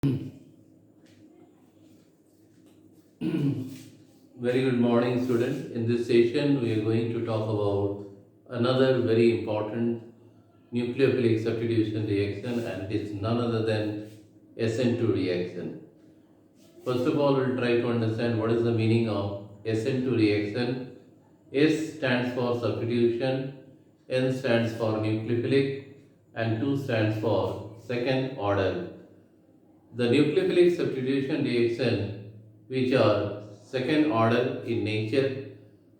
Very good morning, student. In this session, we are going to talk about another very important nucleophilic substitution reaction, and it is none other than SN2 reaction. First of all, we'll try to understand what is the meaning of SN2 reaction. S stands for substitution, N stands for nucleophilic, and 2 stands for second order. The nucleophilic substitution reaction, which are second order in nature,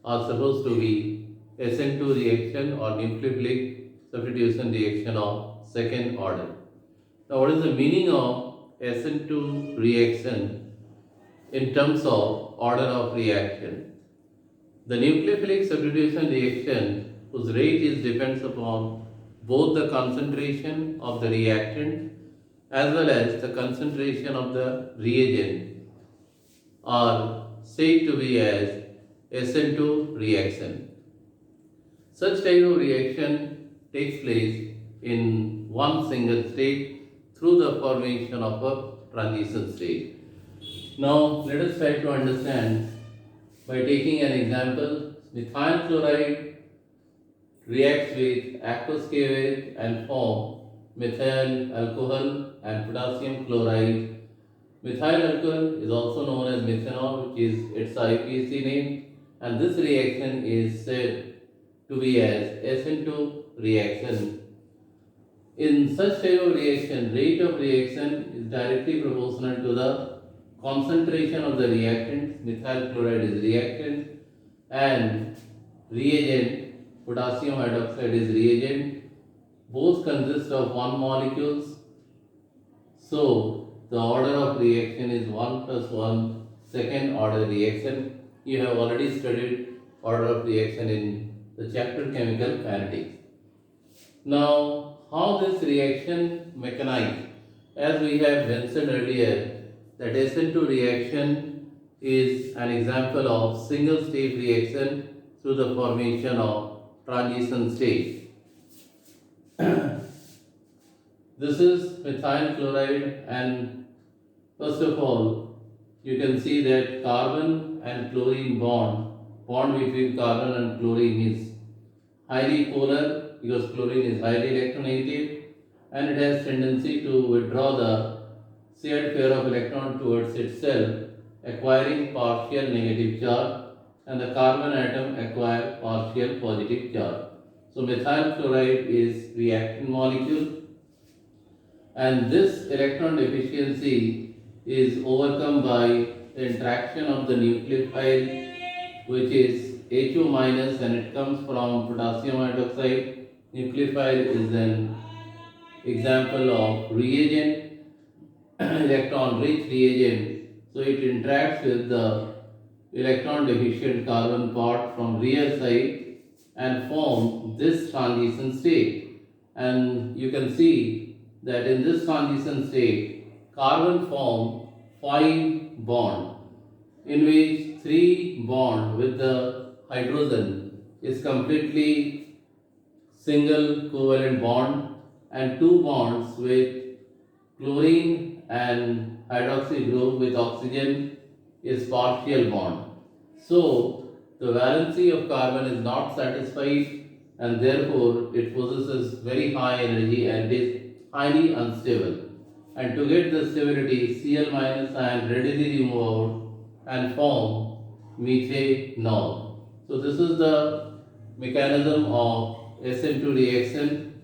are supposed to be SN2 reaction or nucleophilic substitution reaction of second order. Now, what is the meaning of SN2 reaction in terms of order of reaction? The nucleophilic substitution reaction, whose rate is depends upon both the concentration of the reactant as well as the concentration of the reagent, are said to be as SN2 reaction. Such type of reaction takes place in one single state through the formation of a transition state. Now let us try to understand by taking an example. Methyl chloride reacts with aqueous KOH and form methyl alcohol and potassium chloride. Methyl alcohol is also known as methanol, which is its IUPAC name, and this reaction is said to be as SN2 reaction. In such type of reaction, rate of reaction is directly proportional to the concentration of the reactant. Methyl chloride is reactant and reagent, potassium hydroxide is reagent. Both consist of one molecules. So the order of reaction is 1 plus 1 second order reaction. You have already studied order of reaction in the chapter chemical kinetics. Now, how this reaction mechanized? As we have mentioned earlier, that SN2 reaction is an example of single state reaction through the formation of transition state. This is methyl chloride, and first of all, you can see that carbon and chlorine bond between carbon and chlorine is highly polar because chlorine is highly electronegative and it has tendency to withdraw the shared pair of electron towards itself, acquiring partial negative charge, and the carbon atom acquire partial positive charge. So methyl chloride is reactant molecule, and this electron deficiency is overcome by the interaction of the nucleophile, which is HO minus, and it comes from potassium hydroxide. Nucleophile is an example of reagent, electron rich reagent. So it interacts with the electron deficient carbon part from rear side and form this transition state. And you can see that in this transition state, carbon form 5 bond, in which 3 bond with the hydrogen is completely single covalent bond, and 2 bonds with chlorine and hydroxy group with oxygen is partial bond. So the valency of carbon is not satisfied, and therefore it possesses very high energy and is highly unstable. And to get the stability, Cl minus ion readily remove out and form methanol. So this is the mechanism of SN2 reaction.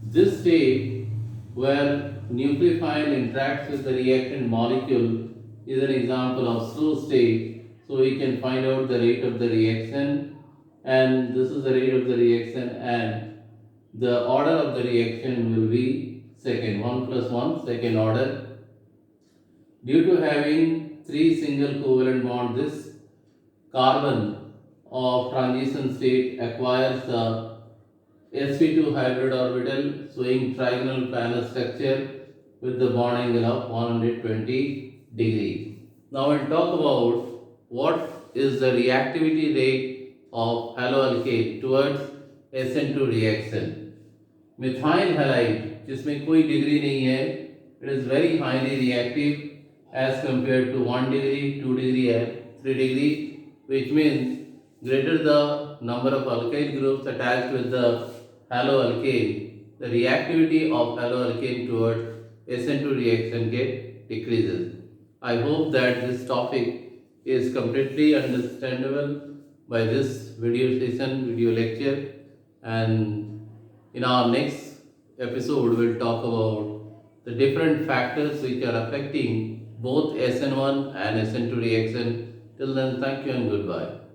This state where nucleophile interacts with the reactant molecule is an example of slow state. So we can find out the rate of the reaction, and this is the rate of the reaction, and the order of the reaction will be second, 1 plus 1 second order. Due to having 3 single covalent bonds, this carbon of transition state acquires the sp2 hybrid orbital showing trigonal planar structure with the bond angle of 120 degrees. Now we'll talk about what is the reactivity rate of haloalkane towards SN2 reaction. Methyl halide जिसमें कोई degree नहीं है, it is very highly reactive as compared to 1 degree, 2 degree and 3 degree, which means greater the number of alkyl groups attached with the haloalkane, the reactivity of haloalkane towards SN2 reaction get decreases. I hope that this topic is completely understandable by this video lecture, and in our next episode we'll talk about the different factors which are affecting both SN1 and SN2 reaction. Till then, thank you and goodbye.